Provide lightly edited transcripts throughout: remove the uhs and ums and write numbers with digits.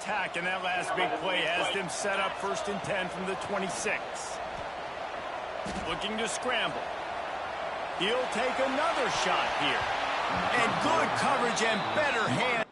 attack, and that last big play has them set up 1st and 10 from the 26. Looking to scramble. He'll take another shot here. And good coverage and better hand.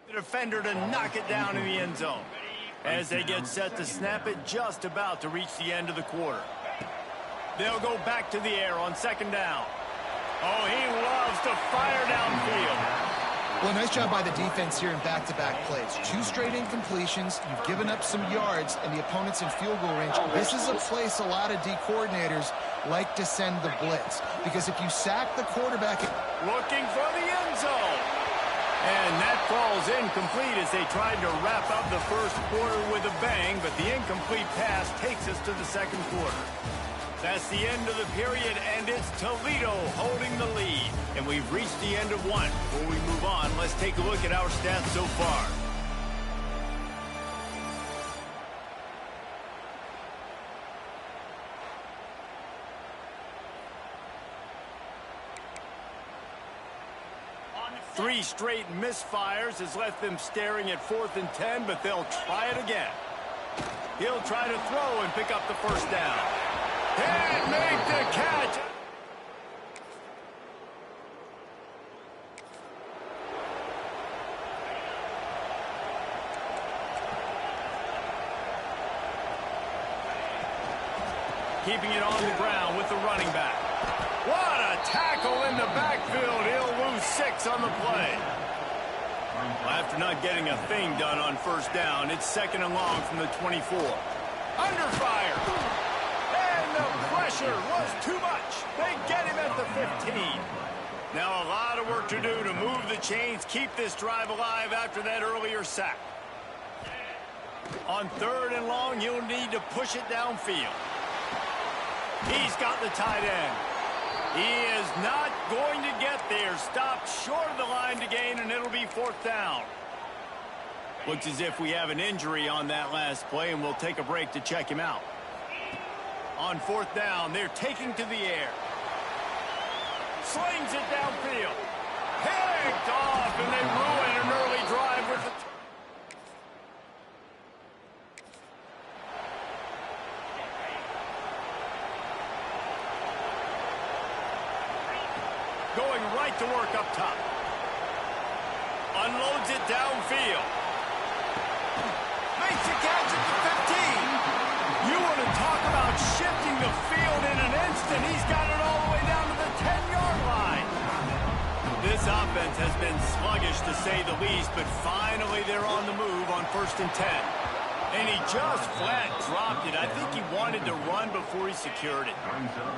The defender to knock it down in the end zone. As they get set to snap it, just about to reach the end of the quarter. They'll go back to the air on 2nd down. Oh, he loves to fire downfield. Well, nice job by the defense here in back-to-back plays. 2 straight incompletions. You've given up some yards, and the opponent's in field goal range. This is a place a lot of D coordinators like to send the blitz, because if you sack the quarterback... Looking for the end zone. And that falls incomplete as they tried to wrap up the 1st quarter with a bang, but the incomplete pass takes us to the 2nd quarter. That's the end of the period, and it's Toledo holding the lead. And we've reached the end of one. Before we move on, let's take a look at our stats so far. Three straight misfires has left them staring at 4th and 10, but they'll try it again. He'll try to throw and pick up the first down. And make the catch. Keeping it on the ground with the running back. What a tackle in the backfield. He'll lose 6 on the play. After not getting a thing done on first down, it's 2nd and long from the 24. Under fire. And the pressure was too much. They get him at the 15. Now a lot of work to do to move the chains, keep this drive alive after that earlier sack. On 3rd and long, you'll need to push it downfield. He's got the tight end. He is not going to get there. Stopped short of the line to gain, and it'll be 4th down. Looks as if we have an injury on that last play, and we'll take a break to check him out. On 4th down, they're taking to the air. Slings it downfield. Picked off, and they ruin an early drive with the... Going right to work up top. Unloads it downfield. Makes the catch at the 15. You want to talk about shifting the field in an instant. He's got it all the way down to the 10-yard line. This offense has been sluggish to say the least, but finally they're on the move on 1st and 10. And he just flat dropped it. I think he wanted to run before he secured it.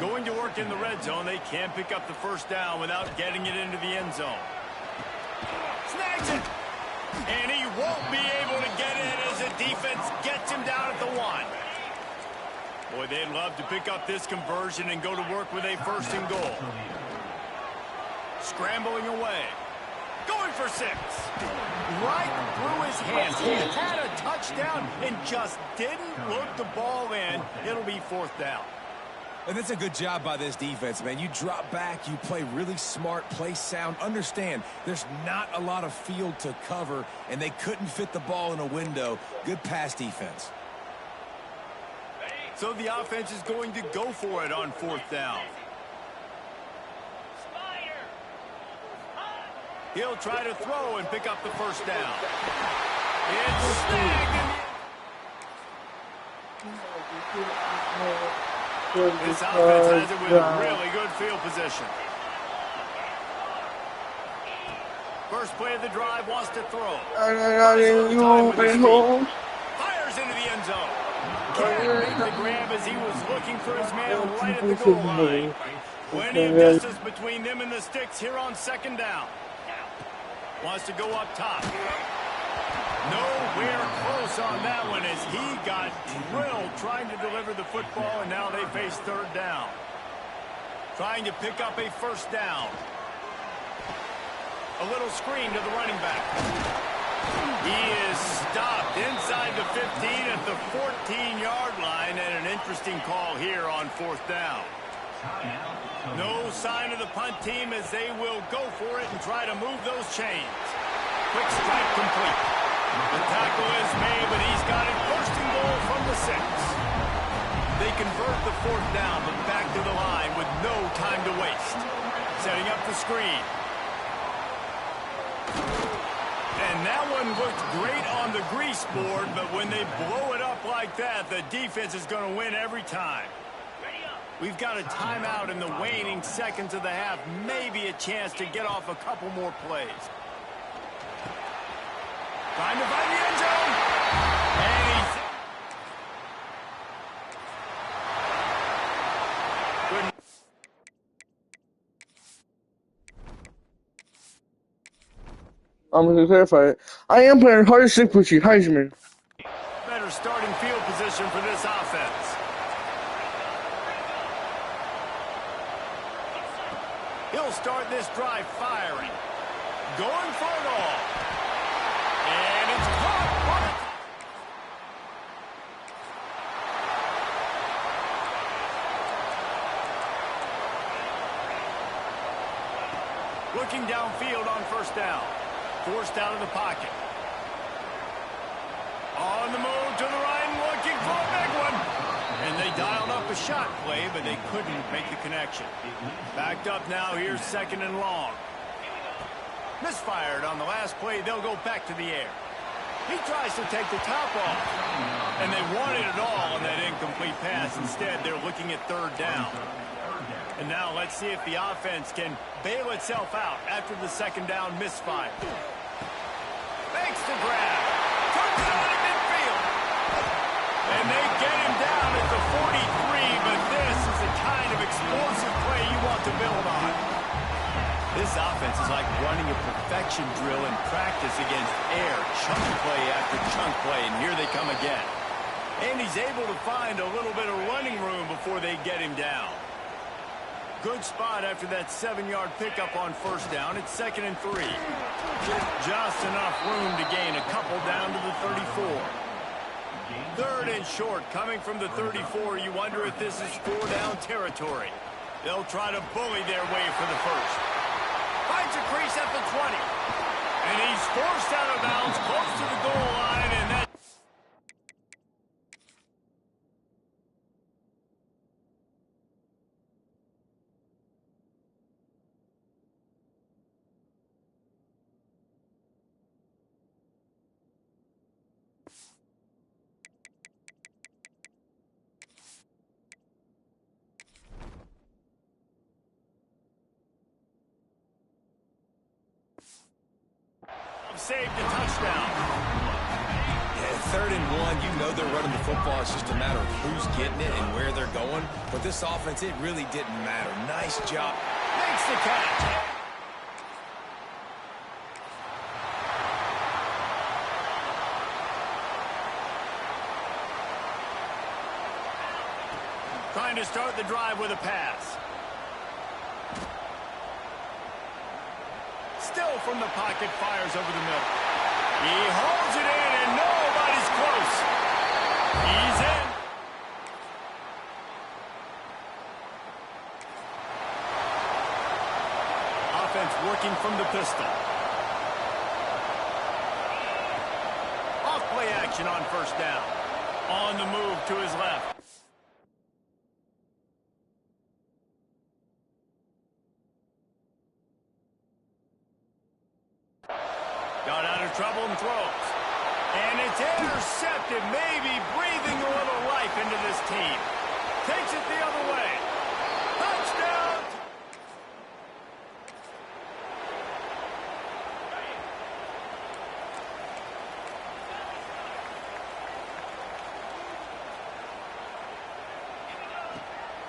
Going to work in the red zone, they can't pick up the first down without getting it into the end zone. Snags it. And he won't be able to get in as the defense gets him down at the 1. Boy, they'd love to pick up this conversion and go to work with a 1st and goal. Scrambling away. Going for 6. Right through his hands. He had a touchdown and just didn't look the ball in. It'll be 4th down. And that's a good job by this defense, man. You drop back, you play really smart, play sound. Understand, there's not a lot of field to cover, and they couldn't fit the ball in a window. Good pass defense. So the offense is going to go for it on 4th down. He'll try to throw and pick up the first down. It's snagged. This offense has it with a really good field position. First play of the drive, wants to throw. Fires into the end zone. Can't make the grab as he was looking for his man right at the goal line. Plenty of distance between them and the sticks here on 2nd down. Wants to go up top. Nowhere close on that one as he got drilled trying to deliver the football, and now they face 3rd down. Trying to pick up a 1st down. A little screen to the running back. He is stopped inside the 15 at the 14-yard line, and an interesting call here on 4th down. No sign of the punt team as they will go for it and try to move those chains. Quick strike complete. The tackle is made, but he's got it 1st and goal from the 6. They convert the 4th down, but back to the line with no time to waste. Setting up the screen. And that one looked great on the grease board, but when they blow it up like that, the defense is going to win every time. We've got a timeout in the waning seconds of the half. Maybe a chance to get off a couple more plays. Trying to find the end zone. And he's... I'm going to clarify it. I am playing hard stick with you, Heisman. Better starting field position for this offense. He'll start this drive firing. Going for it all. And it's caught. Looking downfield on 1st down. Forced out of the pocket. On the move to the right and looking for a shot play, but they couldn't make the connection. Backed up now, here's 2nd and long. Misfired on the last play, they'll go back to the air. He tries to take the top off. And they wanted it all on that incomplete pass. Instead, they're looking at 3rd down. And now let's see if the offense can bail itself out after the 2nd down misfire. Makes the grab. Turns it on in midfield. And they get him down at the 43, but this is the kind of explosive play you want to build on. This offense is like running a perfection drill in practice against air, chunk play after chunk play, and here they come again. And he's able to find a little bit of running room before they get him down. Good spot after that 7-yard pickup on 1st down. It's 2nd and 3. Just enough room to gain a couple down to the 34. 3rd and short coming from the 34. You wonder if this is 4-down territory. They'll try to bully their way for the first. Finds a crease at the 20. And he's forced out of bounds close to the goal line, and that saved a touchdown. Yeah, 3rd and 1, you know they're running the football. It's just a matter of who's getting it and where they're going. But this offense, it really didn't matter. Nice job. Makes the catch. Trying to start the drive with a pass. Still from the pocket, fires over the middle. He holds it in, and nobody's close. He's in. Offense working from the pistol. Off play action on 1st down. On the move to his left. Got out of trouble and throws. And it's intercepted, maybe breathing a little life into this team. Takes it the other way. Touchdown!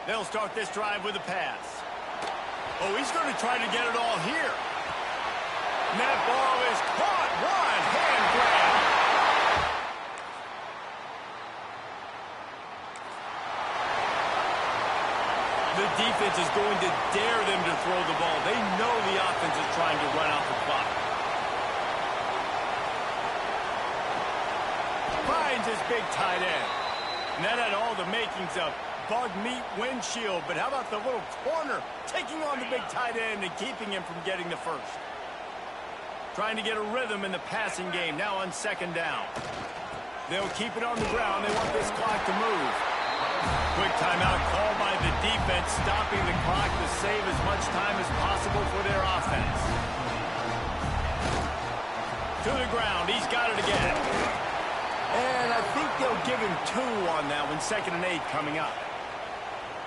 They'll start this drive with a pass. Oh, he's going to try to get it all here. And that ball is caught. One hand grab. The defense is going to dare them to throw the ball. They know the offense is trying to run out the clock. Finds his big tight end. And that had all the makings of bug meat windshield. But how about the little corner taking on the big tight end and keeping him from getting the first? Trying to get a rhythm in the passing game, now on 2nd down. They'll keep it on the ground. They want this clock to move. Quick timeout called by the defense, stopping the clock to save as much time as possible for their offense. To the ground, he's got it again. And I think they'll give him 2 on that one, 2nd and 8 coming up.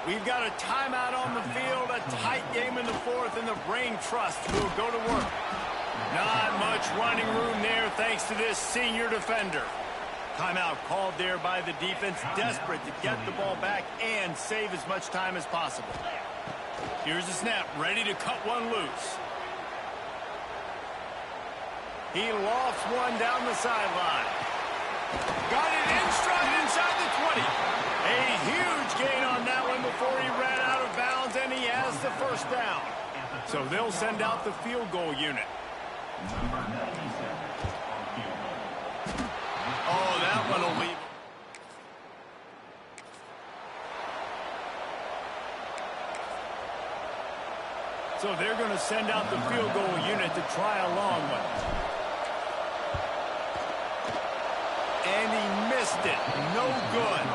We've got a timeout on the field, a tight game in the 4th, and the brain trust will go to work. Not much running room there thanks to this senior defender. Timeout called there by the defense, desperate to get the ball back and save as much time as possible. Here's the snap, ready to cut one loose. He lofts one down the sideline. Got it in stride inside the 20. A huge gain on that one before he ran out of bounds, and he has the 1st down. So they'll send out the field goal unit. Oh, that one will leave. So they're going to send out the field goal unit to try a long one. And he missed it. No good.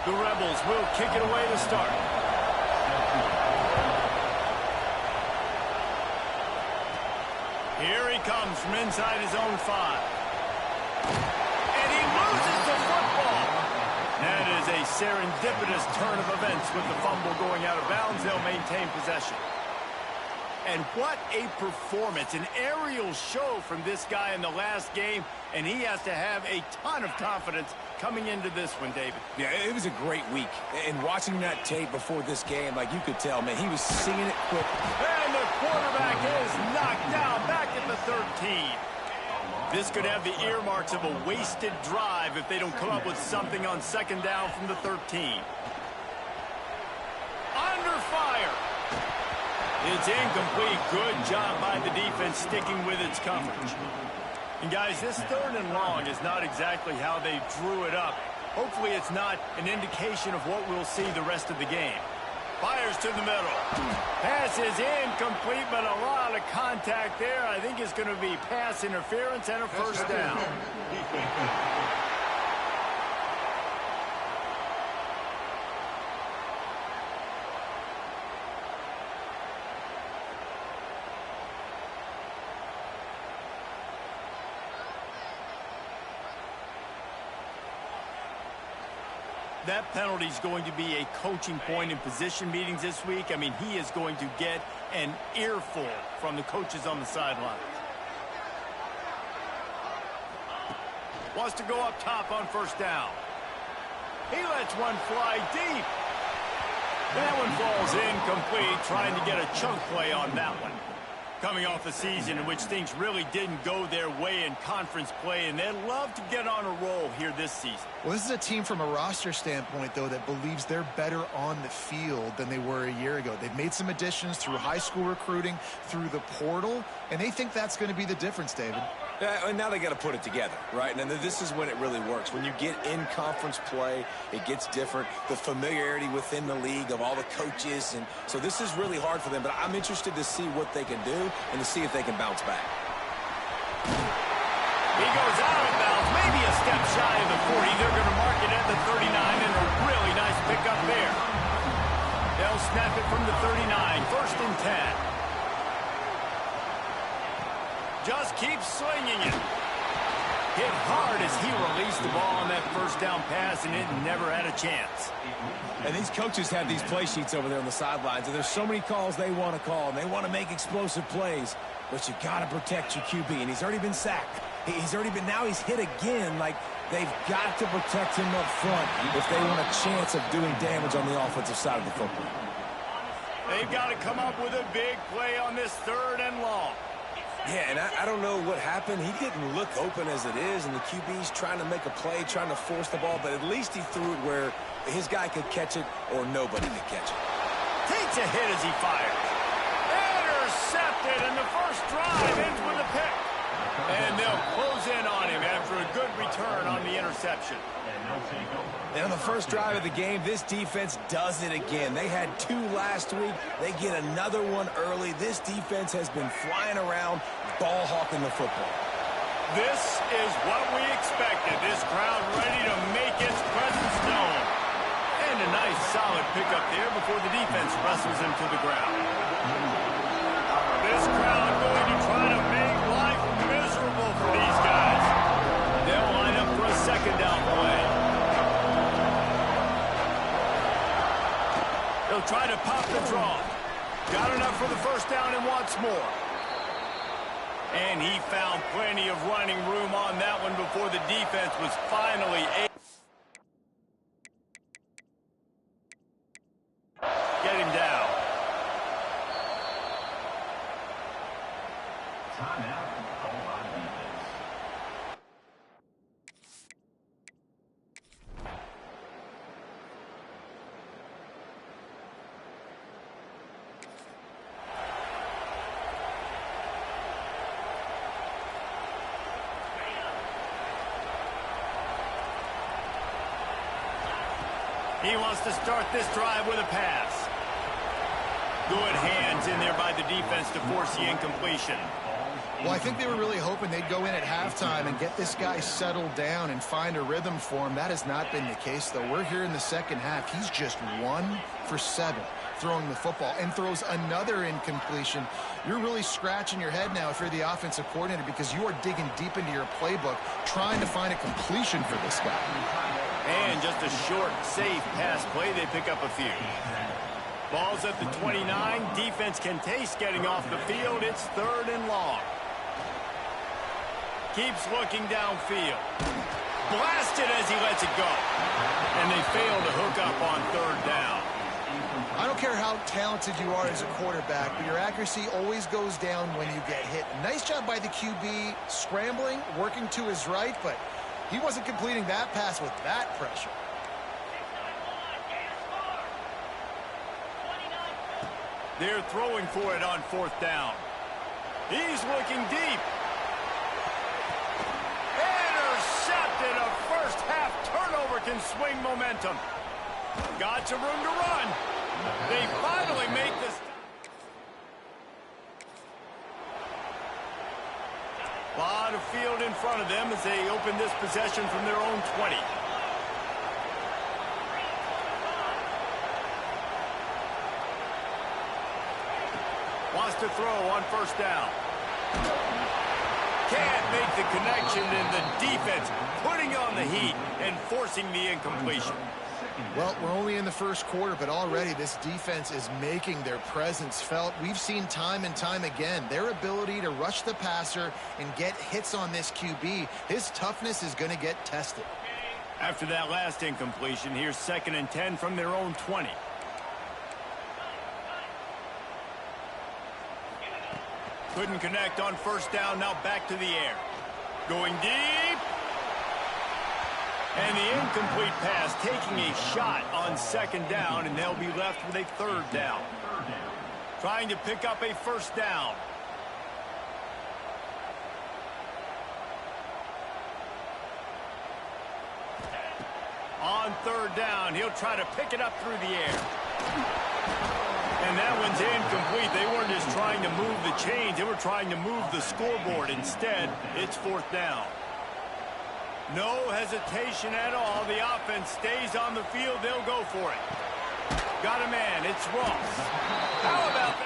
The Rebels will kick it away to start. Here he comes from inside his own 5. And he loses the football. That is a serendipitous turn of events with the fumble going out of bounds. They'll maintain possession. And what a performance, an aerial show from this guy in the last game, and he has to have a ton of confidence coming into this one, David. Yeah, it was a great week. And watching that tape before this game, like you could tell, man, he was seeing it quick. And the quarterback is knocked down back at the 13. This could have the earmarks of a wasted drive if they don't come up with something on second down from the 13. Under fire. It's incomplete. Good job by the defense sticking with its coverage. And guys, this 3rd and long is not exactly how they drew it up. Hopefully it's not an indication of what we'll see the rest of the game. Fires to the middle. Pass is incomplete, but a lot of contact there. I think it's going to be pass interference and a first down. That penalty is going to be a coaching point in position meetings this week. I mean, he is going to get an earful from the coaches on the sideline. Wants to go up top on first down. He lets one fly deep. That one falls incomplete, trying to get a chunk play on that one. Coming off a season in which things really didn't go their way in conference play, and they'd love to get on a roll here this season. Well, this is a team from a roster standpoint, though, that believes they're better on the field than they were a year ago. They've made some additions through high school recruiting, through the portal, and they think that's going to be the difference, David. Yeah, and now they got to put it together, right? And this is when it really works. When you get in conference play, it gets different. The familiarity within the league of all the coaches, and so this is really hard for them. But I'm interested to see what they can do and to see if they can bounce back. He goes out of bounds, maybe a step shy of the 40. They're going to mark it at the 39, and a really nice pickup there. They'll snap it from the 39, 1st and 10. Just keeps slinging it. Hit hard as he released the ball on that first down pass, and it never had a chance. And these coaches have these play sheets over there on the sidelines, and there's so many calls they want to call, and they want to make explosive plays. But you got to protect your QB, and he's already been sacked. Now he's hit again. Like, they've got to protect him up front if they want a chance of doing damage on the offensive side of the football. They've got to come up with a big play on this 3rd and long. Yeah, and I don't know what happened. He didn't look open as it is, and the QB's trying to make a play, trying to force the ball, but at least he threw it where his guy could catch it or nobody could catch it. Takes a hit as he fires. Intercepted, and the first drive ends with a pick. And they'll close in on him after a good return on the interception. And on the first drive of the game, this defense does it again. They had 2 last week. They get another one early. This defense has been flying around, ball hawking the football. This is what we expected. This crowd ready to make its presence known. And a nice solid pickup there before the defense wrestles him to the ground. This crowd going to try to make life miserable for these guys. They'll line up for a second down play. They'll try to pop the draw. Got enough for the first down and wants more. And he found plenty of running room on that one before the defense was finally able to get him down. He wants to start this drive with a pass. Good hands in there by the defense to force the incompletion. Well, I think they were really hoping they'd go in at halftime and get this guy settled down and find a rhythm for him. That has not been the case, though. We're here in the second half. He's just 1 for 7 throwing the football and throws another incompletion. You're really scratching your head now if you're the offensive coordinator because you are digging deep into your playbook trying to find a completion for this guy. And just a short, safe pass play. They pick up a few. Ball's at the 29. Defense can taste getting off the field. It's 3rd and long. Keeps looking downfield. Blasted as he lets it go. And they fail to hook up on 3rd down. I don't care how talented you are as a quarterback, but your accuracy always goes down when you get hit. Nice job by the QB scrambling, working to his right, but he wasn't completing that pass with that pressure. They're throwing for it on 4th down. He's looking deep. Intercepted. A first-half turnover can swing momentum. Got some room to run. They finally make this. Lot of field in front of them as they open this possession from their own 20. Wants to throw on 1st down. Can't make the connection, and the defense putting on the heat and forcing the incompletion. Well, we're only in the first quarter, but already this defense is making their presence felt. We've seen time and time again their ability to rush the passer and get hits on this QB. His toughness is going to get tested. After that last incompletion, here's 2nd and 10 from their own 20. Couldn't connect on 1st down. Now back to the air. Going deep. And the incomplete pass taking a shot on 2nd down, and they'll be left with a 3rd down. Trying to pick up a 1st down. On 3rd down, he'll try to pick it up through the air. And that one's incomplete. They weren't just trying to move the chains. They were trying to move the scoreboard. Instead, it's 4th down. No hesitation at all. The offense stays on the field. They'll go for it. Got a man. It's Ross. How about that?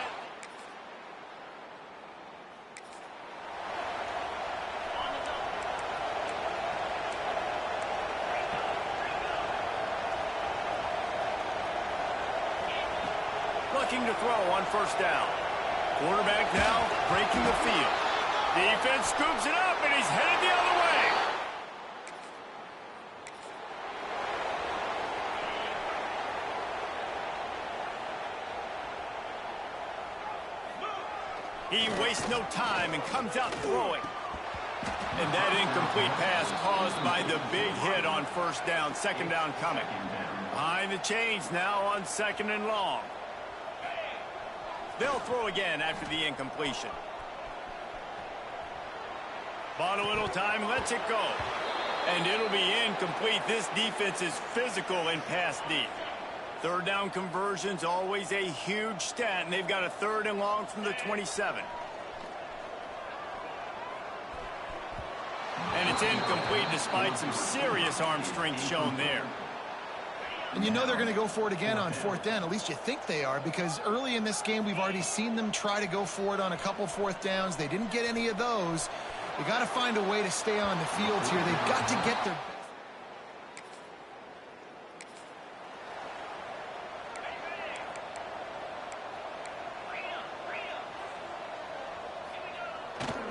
Looking to throw on 1st down. Quarterback now breaking the field. Defense scoops it up, and he's headed the other way. He wastes no time and comes out throwing. And that incomplete pass caused by the big hit on 1st down. 2nd down coming. Behind the chains now on 2nd and long. They'll throw again after the incompletion. Bought a little time, lets it go. And it'll be incomplete. This defense is physical and pass deep. 3rd down conversions, always a huge stat, and they've got a 3rd and long from the 27. And it's incomplete despite some serious arm strength shown there. And you know they're going to go for it again on 4th down. At least you think they are, because early in this game we've already seen them try to go for it on a couple 4th downs. They didn't get any of those. You got to find a way to stay on the field here. They've got to get their...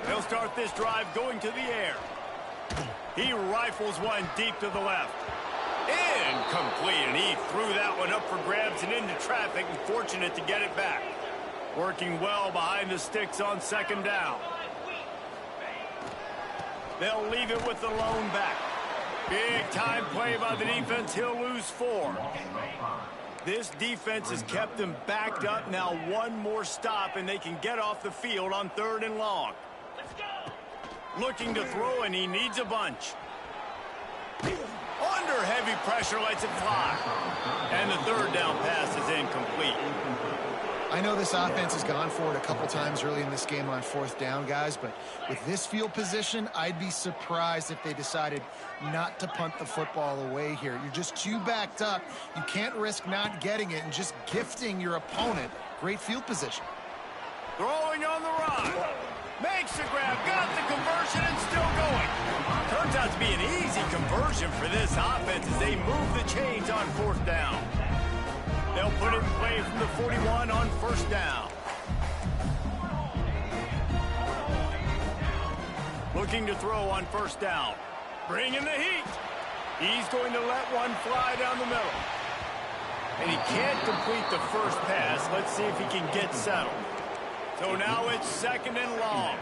They'll start this drive going to the air. He rifles one deep to the left. Incomplete, and he threw that one up for grabs and into traffic, and fortunate to get it back. Working well behind the sticks on 2nd down. They'll leave it with the lone back. Big time play by the defense. He'll lose 4. This defense has kept them backed up. Now one more stop, and they can get off the field on 3rd and long. Looking to throw, and he needs a bunch. Under heavy pressure, lets it fly. And the 3rd down pass is incomplete. I know this offense has gone for it a couple times early in this game on 4th down, guys, but with this field position, I'd be surprised if they decided not to punt the football away here. You're just too backed up. You can't risk not getting it and just gifting your opponent great field position. Throwing on the run. Makes the grab, got the conversion, and still going. Turns out to be an easy conversion for this offense as they move the chains on 4th down. They'll put it in play from the 41 on 1st down. Looking to throw on 1st down. Bringing the heat. He's going to let one fly down the middle. And he can't complete the first pass. Let's see if he can get settled. So now it's 2nd and long.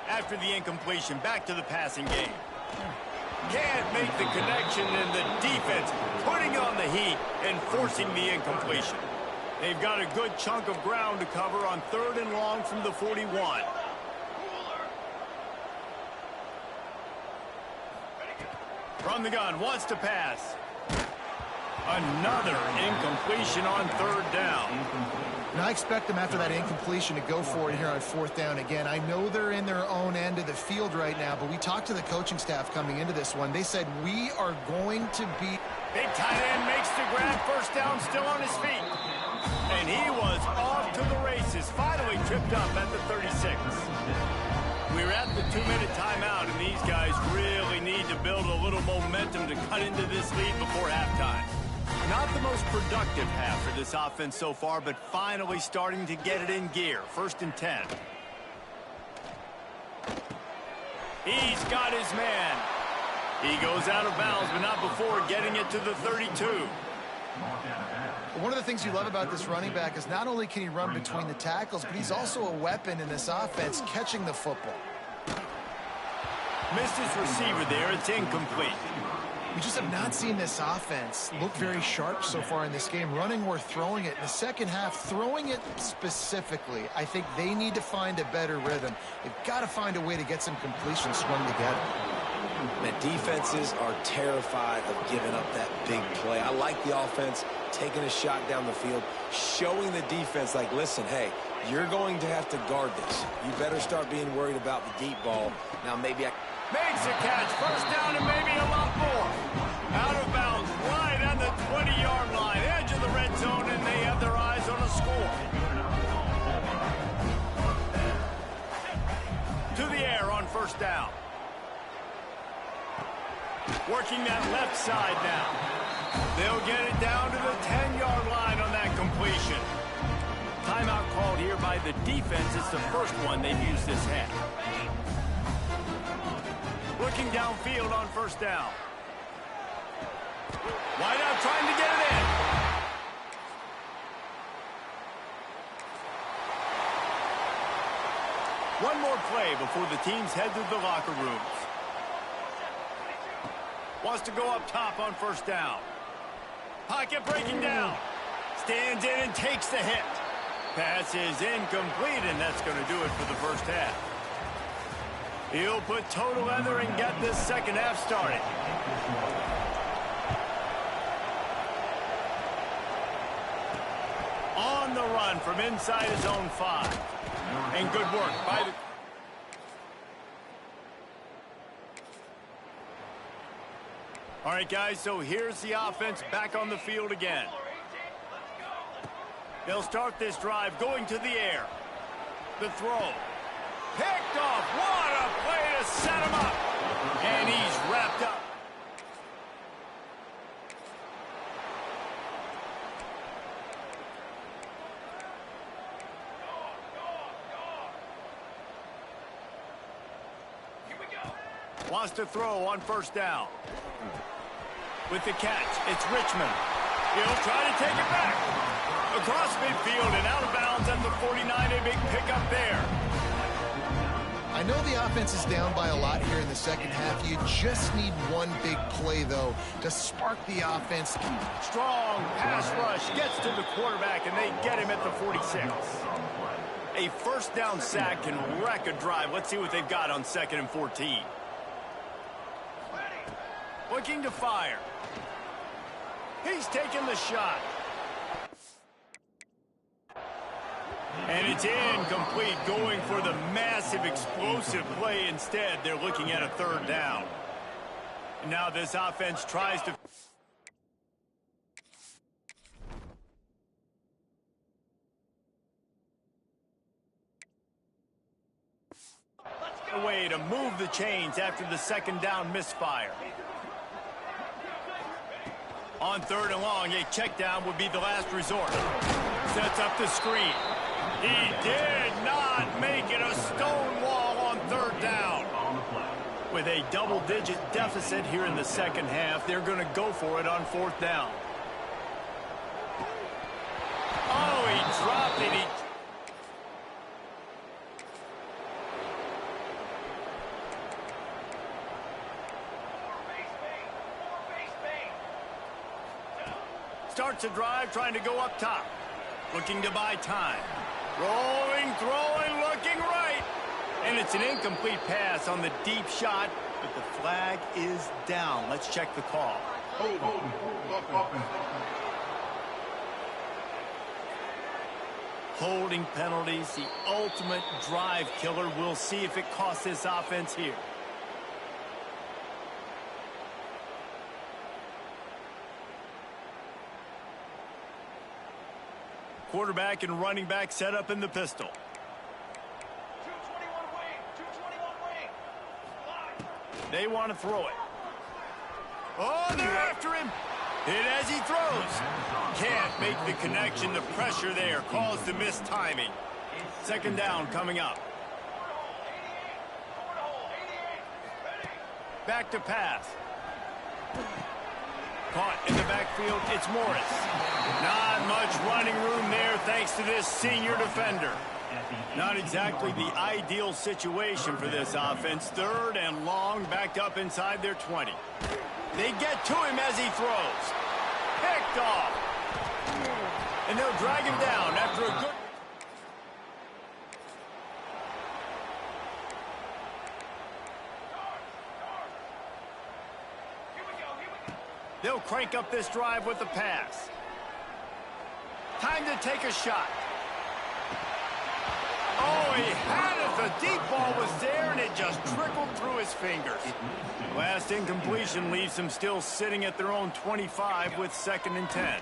After the incompletion, back to the passing game. Can't make the connection, and the defense putting on the heat and forcing the incompletion. They've got a good chunk of ground to cover on 3rd and long from the 41. From the gun, wants to pass. Another incompletion on 3rd down. And I expect them after that incompletion to go for it here on 4th down again. I know they're in their own end of the field right now, but we talked to the coaching staff coming into this one. They said, we are going to beat... Big tight end makes the grab, 1st down, still on his feet. And he was off to the races, finally tripped up at the 36. We're at the 2-minute timeout, and these guys really need to build a little momentum to cut into this lead before halftime. Not the most productive half for this offense so far, but finally starting to get it in gear. 1st and 10. He's got his man. He goes out of bounds, but not before getting it to the 32. One of the things you love about this running back is not only can he run between the tackles, but he's also a weapon in this offense catching the football. Missed his receiver there. It's incomplete. We just have not seen this offense look very sharp so far in this game, running or throwing it. In the second half, throwing it specifically, I think they need to find a better rhythm. They've got to find a way to get some completions strung together. Man, defenses are terrified of giving up that big play. I like the offense taking a shot down the field, showing the defense like, listen, hey, you're going to have to guard this. You better start being worried about the deep ball. Now maybe I... Makes a catch, 1st down, and maybe a lot more. Out of bounds, right on the 20-yard line, edge of the red zone, and they have their eyes on a score. To the air on 1st down. Working that left side now. They'll get it down to the 10-yard line on that completion. Timeout called here by the defense. It's the first one they've used this half. Looking downfield on 1st down. Wide out trying to get it in. One more play before the teams head to the locker rooms. Wants to go up top on 1st down. Pocket breaking down. Stands in and takes the hit. Pass is incomplete, and that's going to do it for the first half. He'll put total leather and get this second half started. On the run from inside his own 5. And good work by the... All right, guys, so here's the offense back on the field again. They'll start this drive going to the air. The throw. Picked off. What a play to set him up. And he's wrapped up. Wants to throw on 1st down. With the catch, it's Richmond. He'll try to take it back. Across midfield and out of bounds at the 49. A big pickup there. I know the offense is down by a lot here in the second half. You just need one big play, though, to spark the offense. Strong pass rush gets to the quarterback, and they get him at the 46. A 1st down sack can wreck a drive. Let's see what they've got on 2nd and 14. Looking to fire. He's taking the shot. And it's incomplete, going for the massive explosive play instead. They're looking at a third down. And now this offense tries to... a way to move the chains after the second down misfire. On third and long, a check down would be the last resort. Sets up the screen. He did not make it a stone wall on third down. With a double-digit deficit here in the second half, they're going to go for it on fourth down. Oh, he dropped it. Starts a drive, trying to go up top. Looking to buy time. Rolling, throwing, looking right. And it's an incomplete pass on the deep shot, but the flag is down. Let's check the call. Holding penalties, the ultimate drive killer. We'll see if it costs this offense here. Quarterback and running back set up in the pistol. 221 wing. They want to throw it. Oh, they're after him. Hit as he throws. Can't make the connection. The pressure there caused the missed timing. Second down coming up. Back to pass. Caught in the backfield, it's Morris. Not much running room there thanks to this senior defender. Not exactly the ideal situation for this offense. Third and long, backed up inside their 20. They get to him as he throws. Picked off. And they'll drag him down after a good... They'll crank up this drive with the pass. Time to take a shot. Oh, he had it. The deep ball was there, and it just trickled through his fingers. Last incompletion leaves them still sitting at their own 25 with 2nd and 10.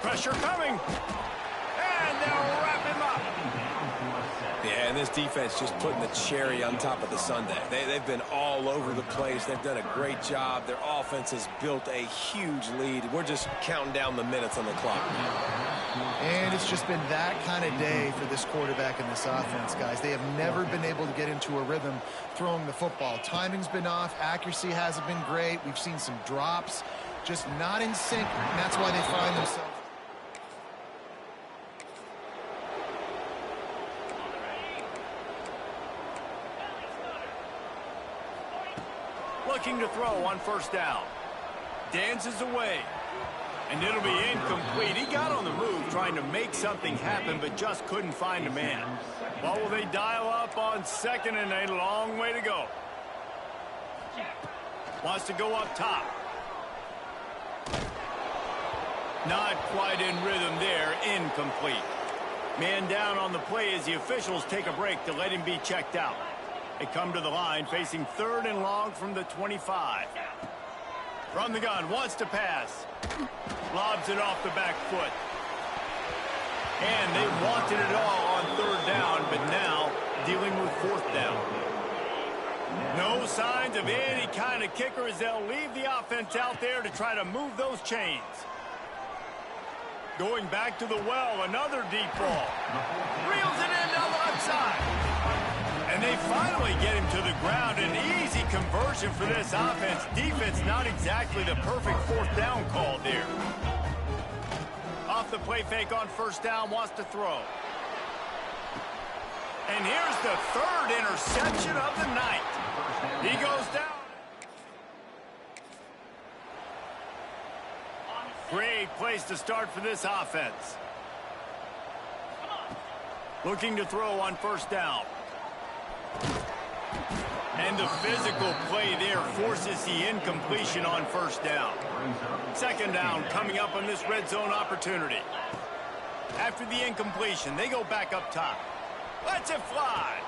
Pressure coming. And they'll wrap him up. Yeah, and this defense just putting the cherry on top of the sundae. They've been all over the place. They've done a great job. Their offense has built a huge lead. We're just counting down the minutes on the clock. And it's just been that kind of day for this quarterback and this offense, guys. They have never been able to get into a rhythm throwing the football. Timing's been off. Accuracy hasn't been great. We've seen some drops, just not in sync, and that's why they find themselves. Looking to throw on first down. Dances away. And it'll be incomplete. He got on the move trying to make something happen, but just couldn't find a man. Well, will they dial up on 2nd and a long way to go? Wants to go up top. Not quite in rhythm there. Incomplete. Man down on the play as the officials take a break to let him be checked out. They come to the line facing 3rd and long from the 25. From the gun, wants to pass. Lobs it off the back foot. And they wanted it all on 3rd down, but now dealing with 4th down. No signs of any kind of kicker as they'll leave the offense out there to try to move those chains. Going back to the well, another deep ball. Reels it in down the left side. And they finally get him to the ground. An easy conversion for this offense. Defense not exactly the perfect 4th down call there. Off the play fake on first down, wants to throw. And here's the 3rd interception of the night. He goes down. Great place to start for this offense. Looking to throw on first down. And the physical play there forces the incompletion on first down. 2nd down coming up on this red zone opportunity. After the incompletion, they go back up top. Lets it fly.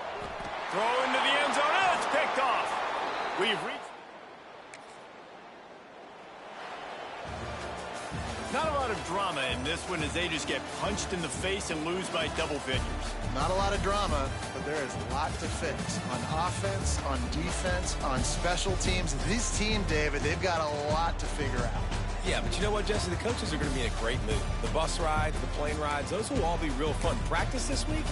Throw into the end zone, and it's picked off. We've reached... Not a lot of drama in this one as they just get punched in the face and lose by double figures. Not a lot of drama, but there is a lot to fix. On offense, on defense, on special teams. This team, David, they've got a lot to figure out. Yeah, but you know what, Jesse? The coaches are going to be in a great mood. The bus rides, the plane rides, those will all be real fun. Practice this week?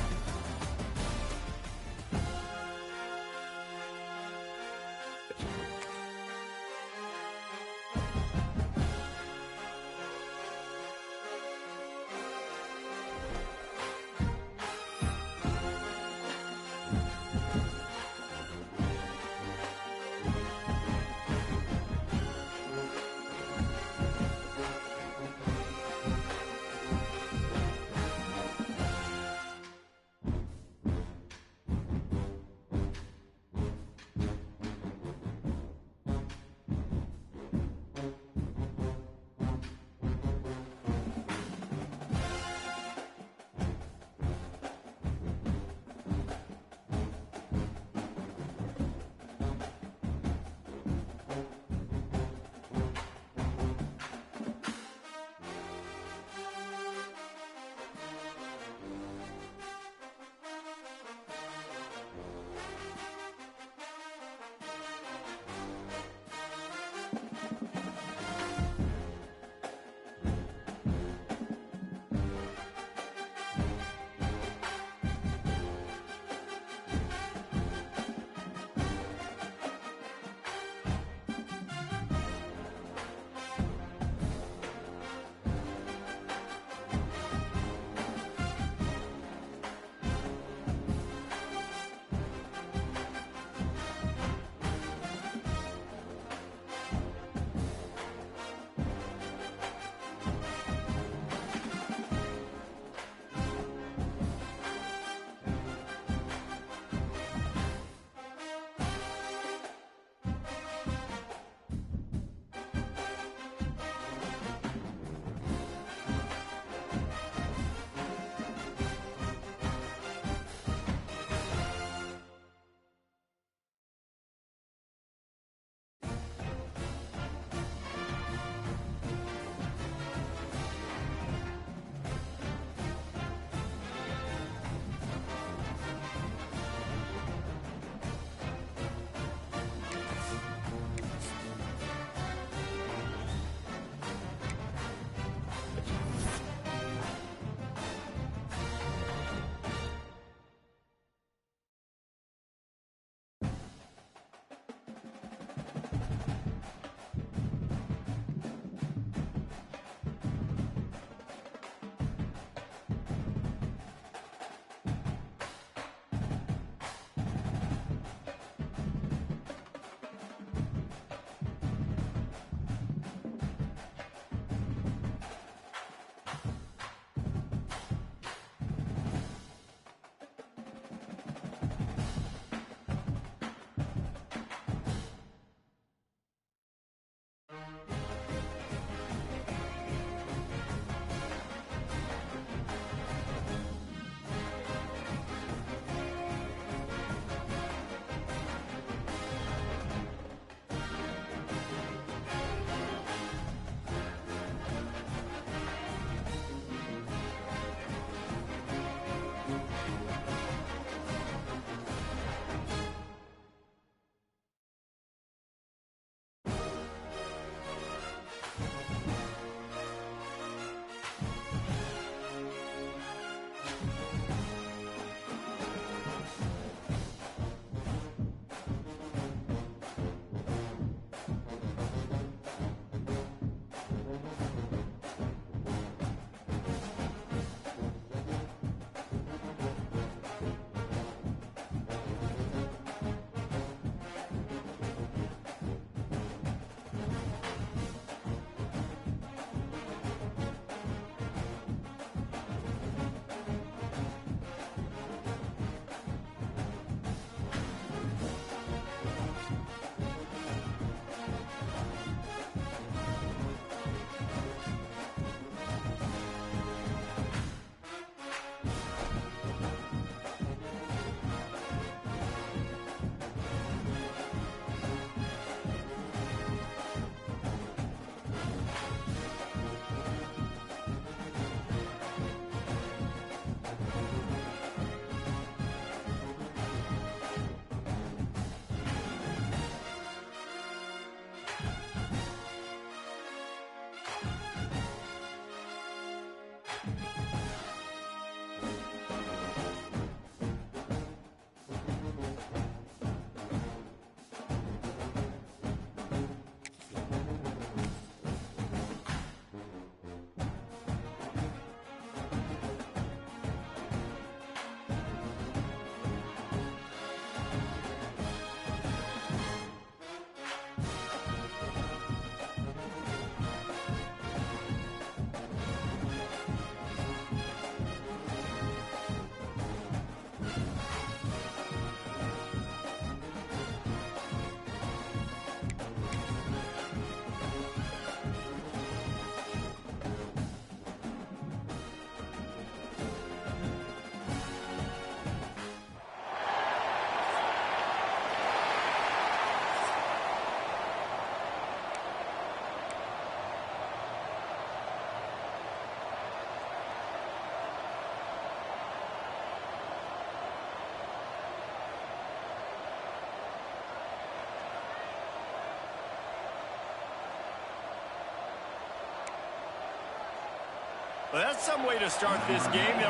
Well, that's some way to start this game.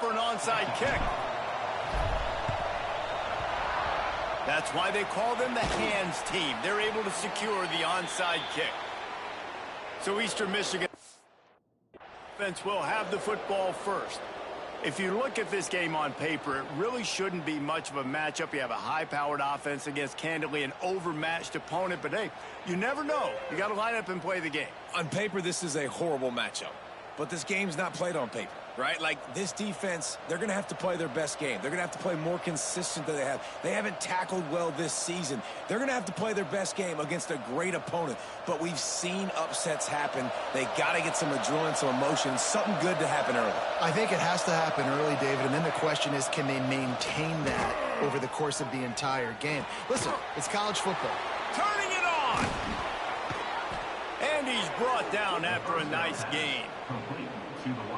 For an onside kick. That's why they call them the hands team. They're able to secure the onside kick. So Eastern Michigan defense will have the football first. If you look at this game on paper, it really shouldn't be much of a matchup. You have a high-powered offense against, candidly, an overmatched opponent. But, hey, you never know. You got to line up and play the game. On paper, this is a horrible matchup. But this game's not played on paper, right? Like, this defense, they're going to have to play their best game. They're going to have to play more consistent than they have. They haven't tackled well this season. They're going to have to play their best game against a great opponent. But we've seen upsets happen. They got to get some adrenaline, some emotion, something good to happen early. I think it has to happen early, David, and then the question is, can they maintain that over the course of the entire game? Listen, it's college football. Turning it on! And he's brought down after a nice gain.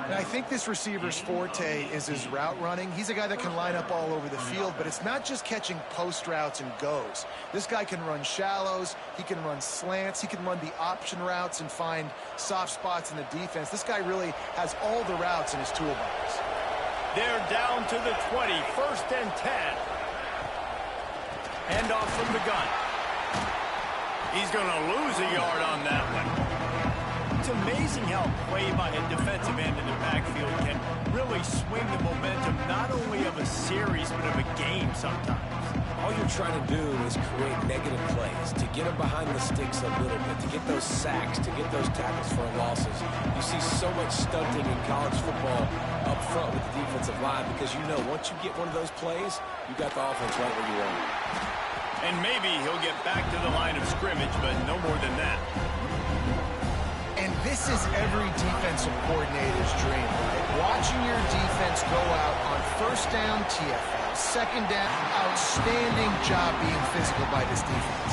And I think this receiver's forte is his route running. He's a guy that can line up all over the field, but it's not just catching post routes and goes. This guy can run shallows, he can run slants, he can run the option routes and find soft spots in the defense. This guy really has all the routes in his toolbox. They're down to the 20, 1st and 10. Handoff from the gun. He's going to lose a yard on that one. It's amazing how play by a defensive end in the backfield can really swing the momentum not only of a series but of a game sometimes. All you're trying to do is create negative plays, to get them behind the sticks a little bit, to get those sacks, to get those tackles for losses. You see so much stunting in college football up front with the defensive line because you know once you get one of those plays, you got the offense right where you want it. And maybe he'll get back to the line of scrimmage, but no more than that. And this is every defensive coordinator's dream, right? Watching your defense go out on 1st down TFL, 2nd down, outstanding job being physical by this defense.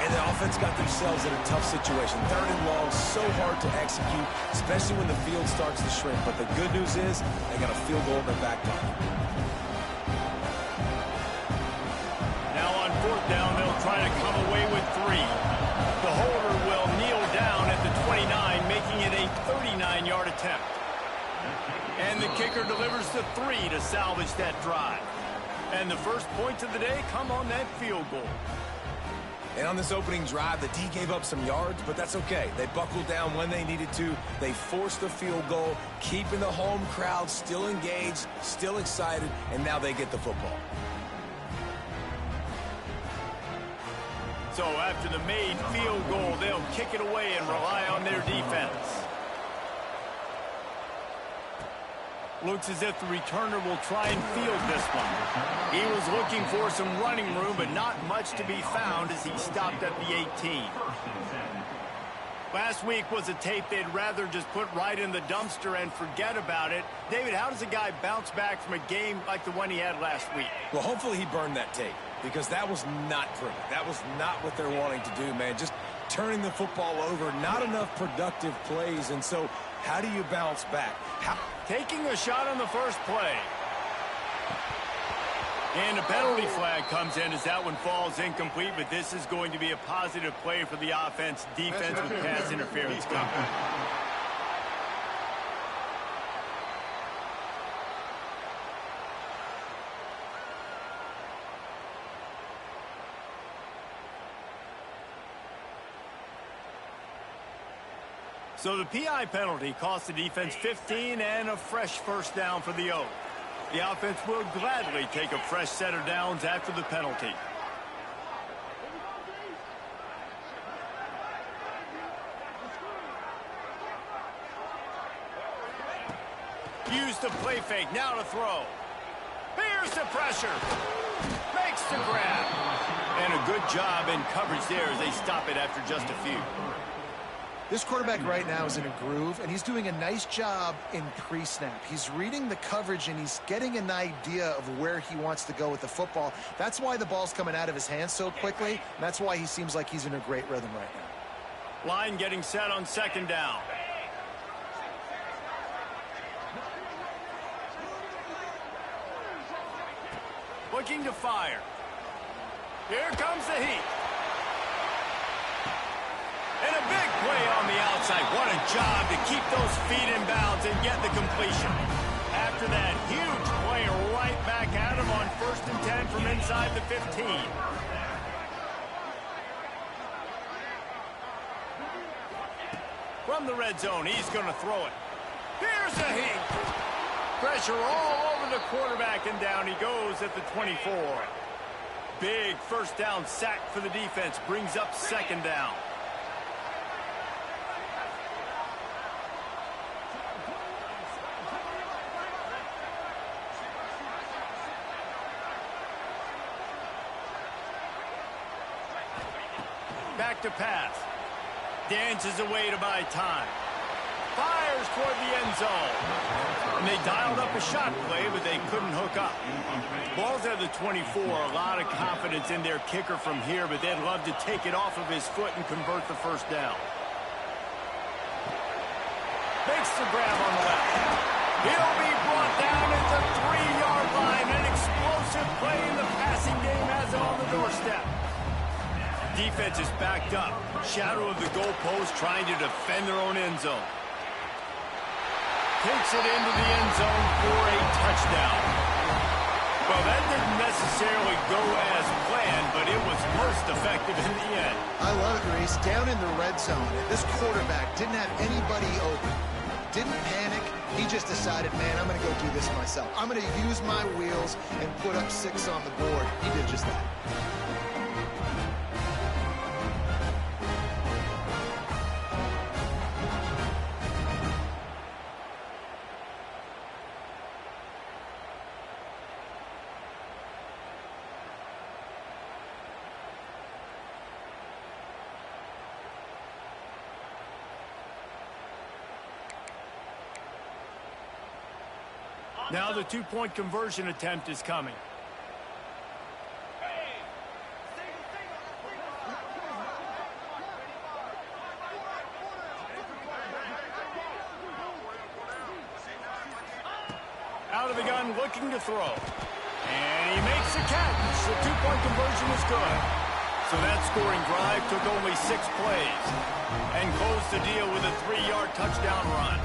And the offense got themselves in a tough situation. 3rd and long, so hard to execute, especially when the field starts to shrink. But the good news is they got a field goal in their back pocket. Now on 4th down, they'll try to come away with 3. The holder will kneel down at the 29, making it a 39-yard attempt. And the kicker delivers the 3 to salvage that drive. And the first points of the day come on that field goal. And on this opening drive, the D gave up some yards, but that's okay. They buckled down when they needed to. They forced the field goal, keeping the home crowd still engaged, still excited, and now they get the football. So after the made field goal, they'll kick it away and rely on their defense. Looks as if the returner will try and field this one. He was looking for some running room, but not much to be found as he stopped at the 18. Last week was a tape they'd rather just put right in the dumpster and forget about it. David, how does a guy bounce back from a game like the one he had last week? Well, hopefully he burned that tape because that was not pretty. That was not what they're wanting to do, man. Just turning the football over, not enough productive plays. And so how do you bounce back? Taking a shot on the first play. And a penalty flag comes in as that one falls incomplete, but this is going to be a positive play for the offense. Defense with pass interference coming. So the PI penalty cost the defense 15 and a fresh first down for the Oak. The offense will gladly take a fresh set of downs after the penalty. used the play fake. Now to throw. Here's the pressure. Makes the grab. And a good job in coverage there as they stop it after just a few. This quarterback right now is in a groove, and he's doing a nice job in pre-snap. He's reading the coverage, and he's getting an idea of where he wants to go with the football. That's why the ball's coming out of his hands so quickly, and that's why he seems like he's in a great rhythm right now. Line getting set on second down. Looking to fire. Here comes the heat. And a big play on the outside. What a job to keep those feet in bounds and get the completion. After that huge play right back at him on 1st and 10 from inside the 15. From the red zone, he's going to throw it. Here's the heat. Pressure all over the quarterback, and down he goes at the 24. Big first down sack for the defense. Brings up second down. Back to pass. Dances away to buy time. Fires toward the end zone. And they dialed up a shot play, but they couldn't hook up. Ball's at the 24. A lot of confidence in their kicker from here, but they'd love to take it off of his foot and convert the first down. Makes the grab on the left. He'll be brought down at the 3-yard line. An explosive play in the passing game has him on the doorstep. Defense is backed up. Shadow of the goalpost trying to defend their own end zone. Takes it into the end zone for a touchdown. Well, that didn't necessarily go as planned, but it was most effective in the end. I love it, Reese. Down in the red zone, this quarterback didn't have anybody open. Didn't panic. He just decided, man, I'm going to go do this myself. I'm going to use my wheels and put up 6 on the board. He did just that. Now the 2-point conversion attempt is coming. Out of the gun, looking to throw. And he makes a catch. The 2-point conversion is good. So that scoring drive took only 6 plays and closed the deal with a 3-yard touchdown run.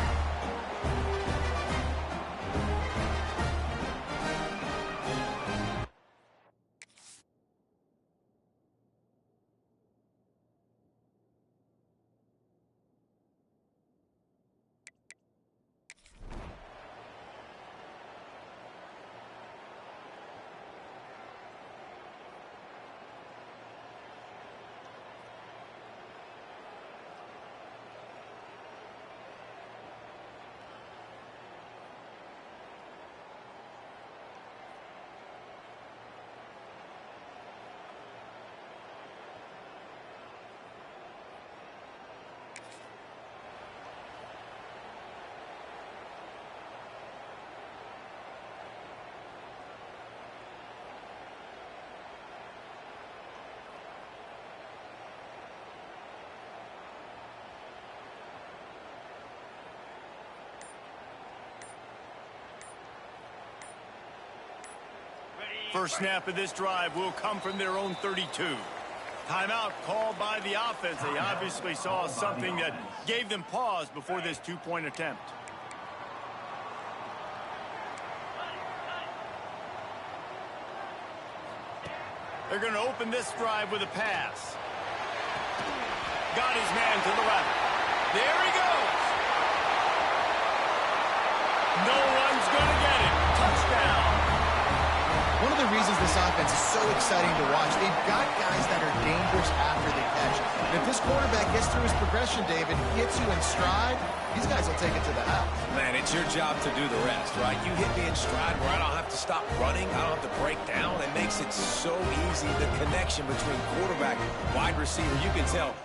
First snap of this drive will come from their own 32. Timeout called by the offense. They obviously saw something that gave them pause before this 2-point attempt. They're going to open this drive with a pass. Got his man to the left. There he goes. No one's going to get it. Touchdown. One of the reasons this offense is so exciting to watch. They've got guys that are dangerous after the catch. And if this quarterback gets through his progression, David, hits you in stride, these guys will take it to the house. Man, it's your job to do the rest, right? You hit me in stride where I don't have to stop running. I don't have to break down. It makes it so easy. The connection between quarterback, wide receiver, you can tell.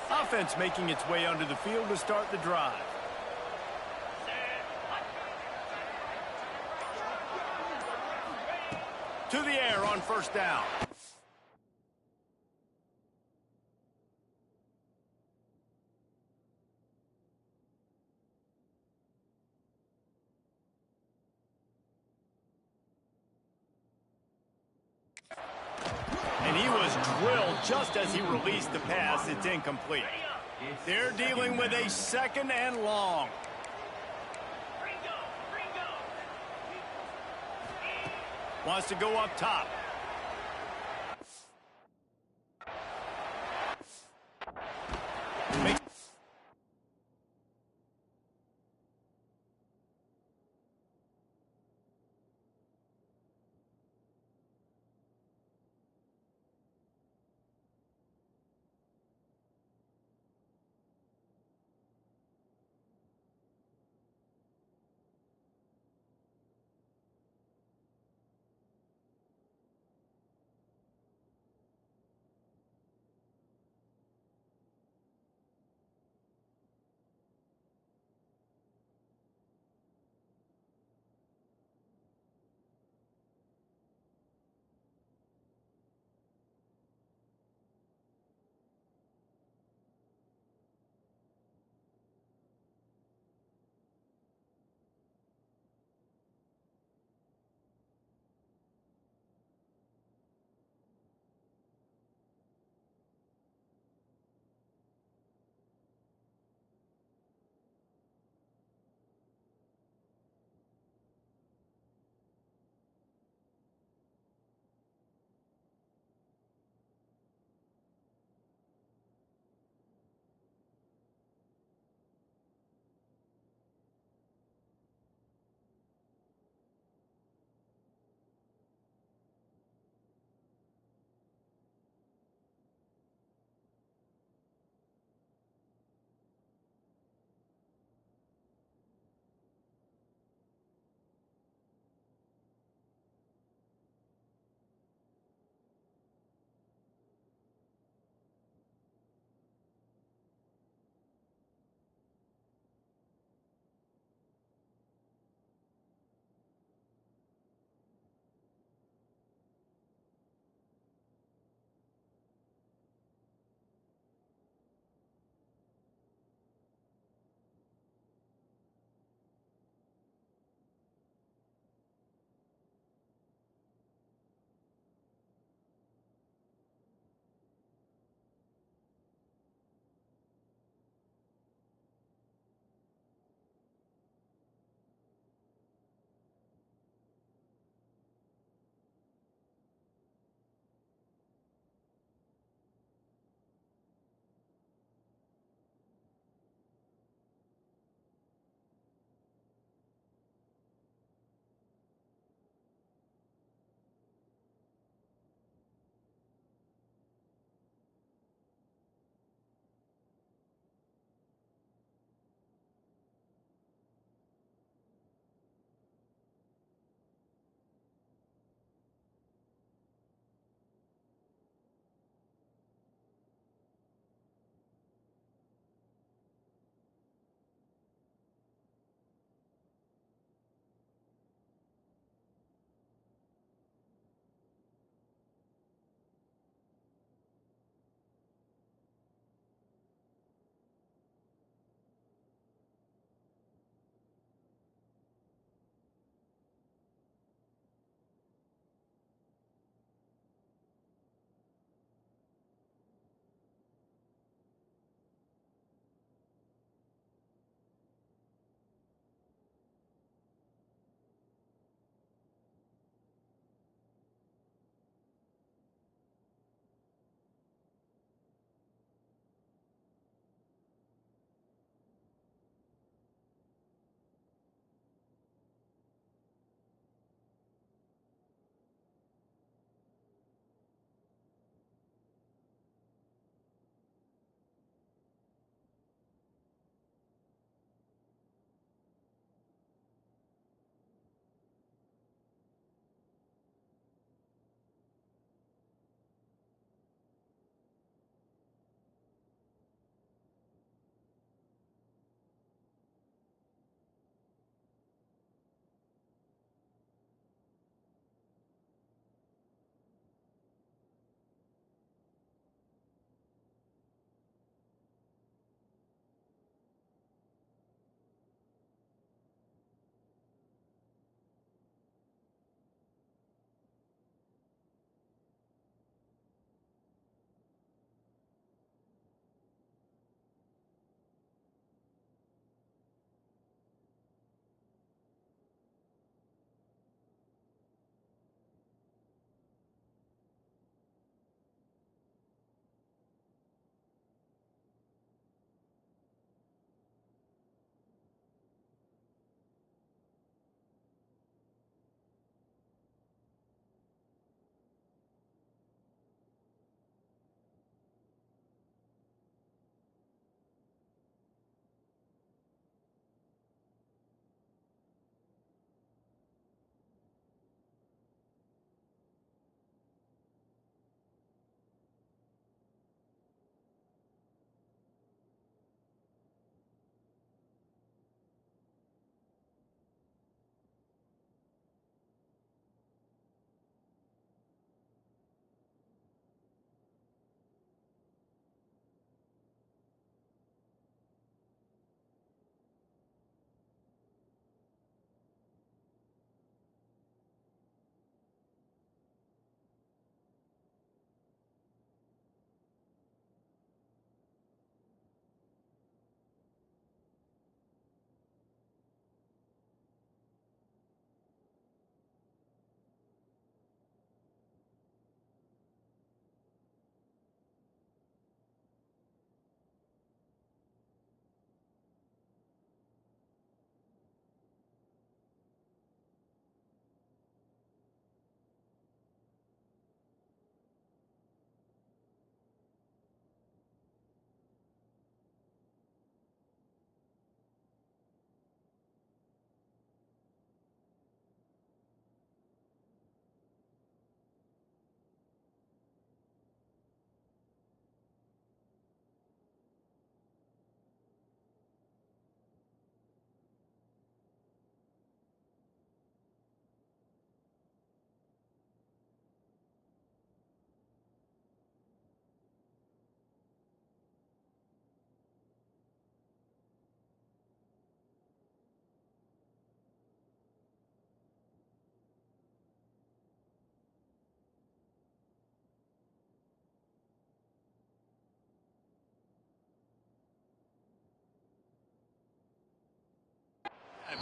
Offense making its way onto the field to start the drive. To the air on first down. And he was drilled just as he released the pass. It's incomplete. They're dealing with a second and long. Wants to go up top.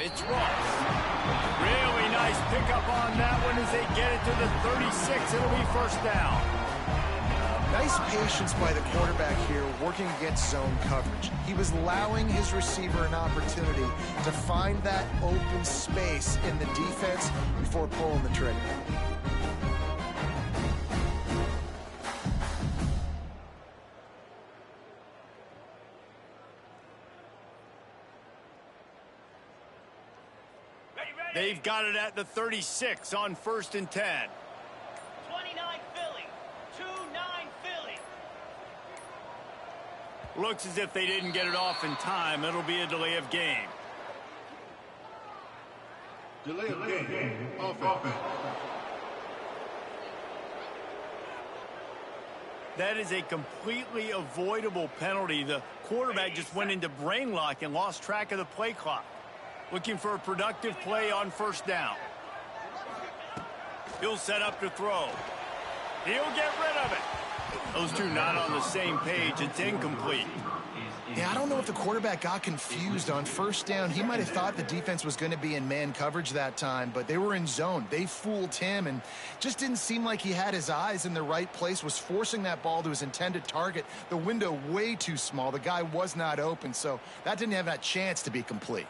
It's Ross. Really nice pickup on that one as they get it to the 36. It'll be first down. Nice patience by the quarterback here working against zone coverage. He was allowing his receiver an opportunity to find that open space in the defense before pulling the trigger. They've got it at the 36 on 1st and 10. 29 Philly. 2-9 Philly. Looks as if they didn't get it off in time. It'll be a delay of game. Delay of game. Offense. That is a completely avoidable penalty. The quarterback just went into brain lock and lost track of the play clock. Looking for a productive play on 1st down. He'll set up to throw. He'll get rid of it. Those two not on the same page. It's incomplete. Yeah, I don't know if the quarterback got confused on 1st down. He might have thought the defense was going to be in man coverage that time, but they were in zone. They fooled him and just didn't seem like he had his eyes in the right place, was forcing that ball to his intended target. The window way too small. The guy was not open, so that didn't have that chance to be complete.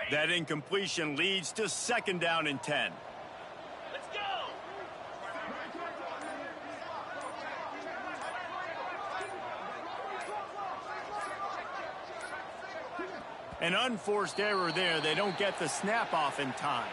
That incompletion leads to 2nd down and 10. Let's go. An unforced error there. They don't get the snap off in time.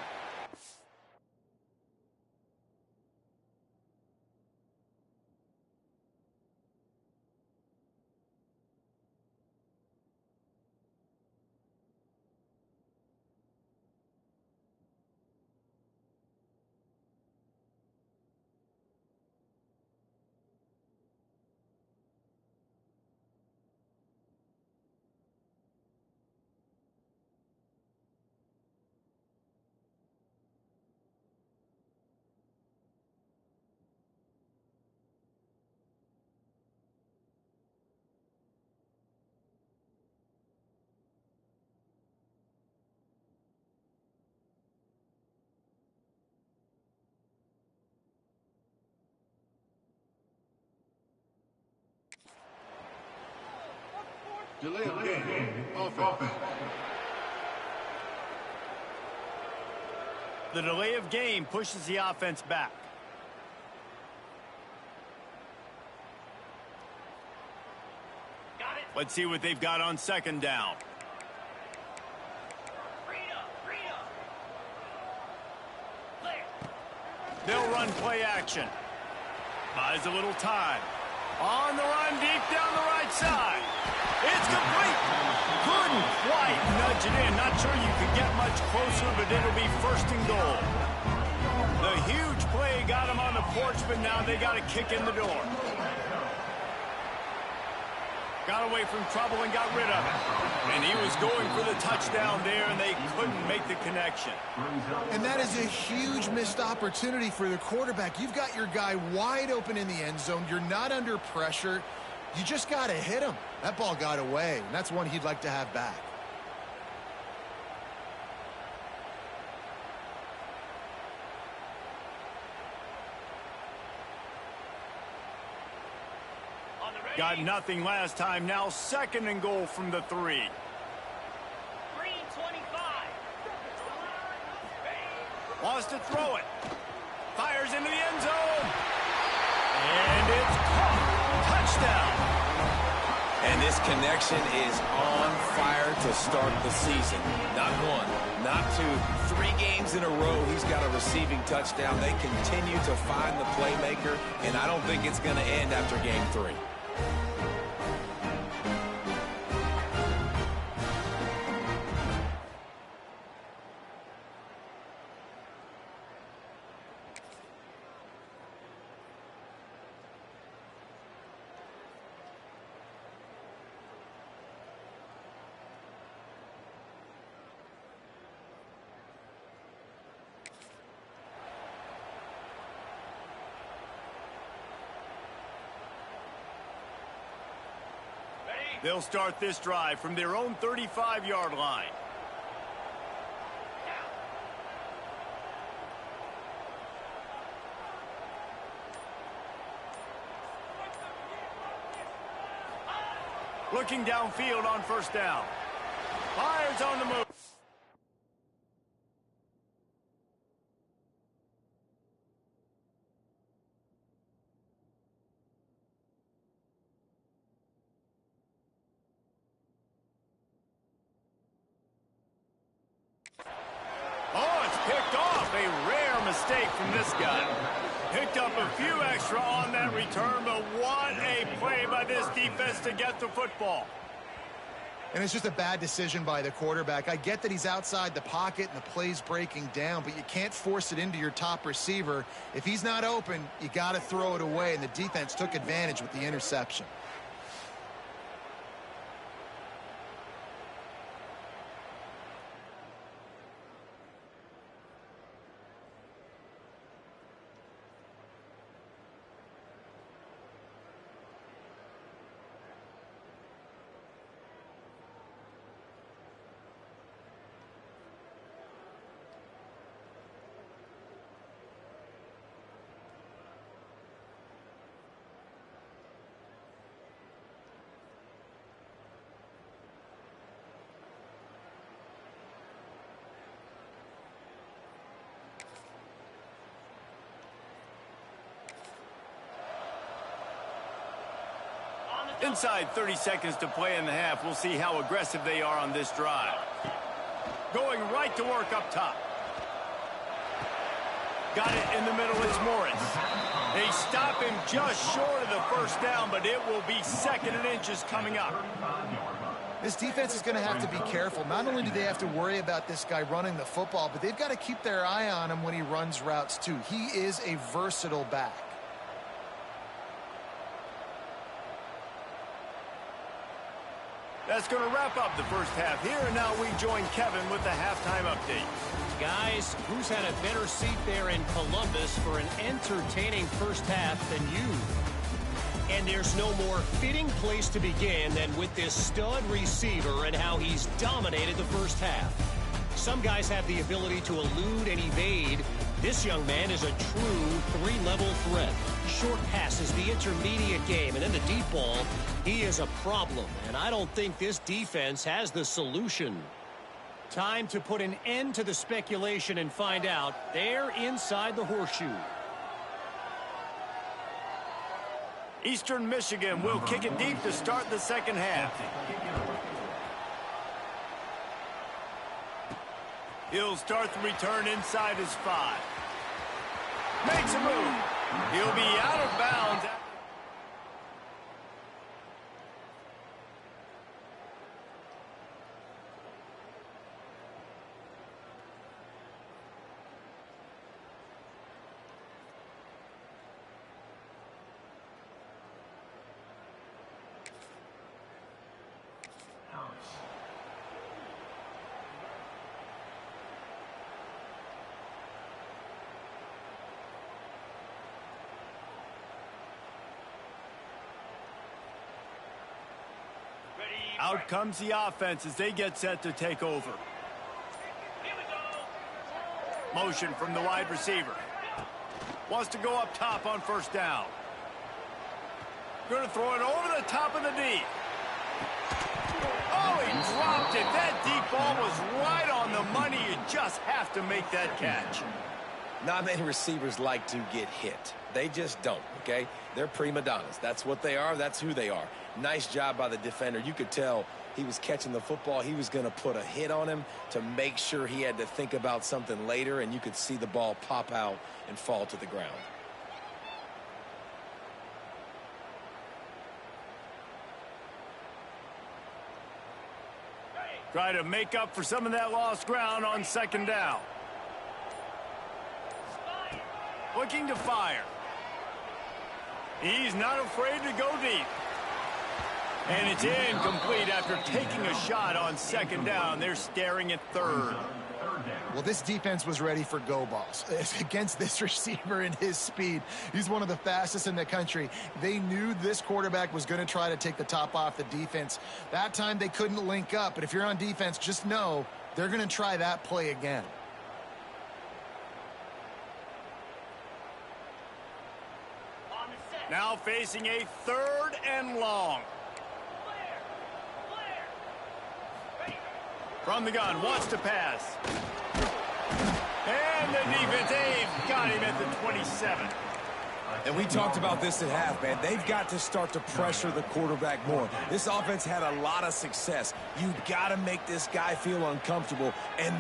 Delay of game. Offense. The delay of game pushes the offense back. Got it. Let's see what they've got on 2nd down. Freedom. Clear. They'll run play action. Buys a little time. On the run, deep down the right side. It's complete. Couldn't quite nudge it in. Not sure you could get much closer, but it'll be 1st and goal. The huge play got him on the porch, but now they got to kick in the door. Got away from trouble and got rid of it. And he was going for the touchdown there, and they couldn't make the connection. And that is a huge missed opportunity for the quarterback. You've got your guy wide open in the end zone. You're not under pressure. You just got to hit him. That ball got away, and that's one he'd like to have back. On the ready. Got nothing last time. Now 2nd and goal from the 3. Green 25. Wants to throw it. Fires into the end zone. And it's caught. Touchdown. And this connection is on fire to start the season. Not 1, not 2, 3 games in a row he's got a receiving touchdown. They continue to find the playmaker, and I don't think it's going to end after game 3. They'll start this drive from their own 35-yard line. Looking downfield on 1st down. Fires on the move. Oh, it's picked off. A rare mistake from this guy. Picked up a few extra on that return, but what a play by this defense to get the football. And it's just a bad decision by the quarterback. I get that he's outside the pocket and the play's breaking down, but you can't force it into your top receiver. If he's not open, you got to throw it away, and the defense took advantage with the interception. Inside 30 seconds to play in the half. We'll see how aggressive they are on this drive. Going right to work up top. Got it in the middle. It's Morris. They stop him just short of the first down, but it will be 2nd and inches coming up. This defense is going to have to be careful. Not only do they have to worry about this guy running the football, but they've got to keep their eye on him when he runs routes too. He is a versatile back. That's going to wrap up the first half here, and now we join Kevin with the halftime update. Guys, who's had a better seat there in Columbus for an entertaining first half than you? And there's no more fitting place to begin than with this stud receiver and how he's dominated the first half. Some guys have the ability to elude and evade. This young man is a true 3-level threat. Short passes, the intermediate game, and then the deep ball. He is a problem, and I don't think this defense has the solution. Time to put an end to the speculation and find out. They're inside the horseshoe. Eastern Michigan will kick it deep to start the second half. He'll start the return inside his 5. Makes a move. He'll be out of bounds. Out comes the offense as they get set to take over. Here we go. Motion from the wide receiver. Wants to go up top on first down. Going to throw it over the top of the D. Oh, he dropped it. That deep ball was right on the money. You just have to make that catch. Not many receivers like to get hit. They just don't, okay? They're prima donnas. That's what they are. That's who they are. Nice job by the defender. You could tell he was catching the football. He was going to put a hit on him to make sure he had to think about something later, and you could see the ball pop out and fall to the ground. Try to make up for some of that lost ground on second down. Looking to fire. He's not afraid to go deep. And it's incomplete after taking a shot on second down. They're staring at third. Well, this defense was ready for go balls. Against this receiver and his speed, he's one of the fastest in the country. They knew this quarterback was going to try to take the top off the defense. That time they couldn't link up, but if you're on defense, just know they're going to try that play again. Now facing a 3rd and long. From the gun, wants to pass. And the defense, they've got him at the 27. And we talked about this at half, man. They've got to start to pressure the quarterback more. This offense had a lot of success. You got to make this guy feel uncomfortable. And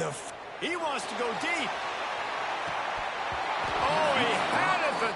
he wants to go deep. Oh, he had it, but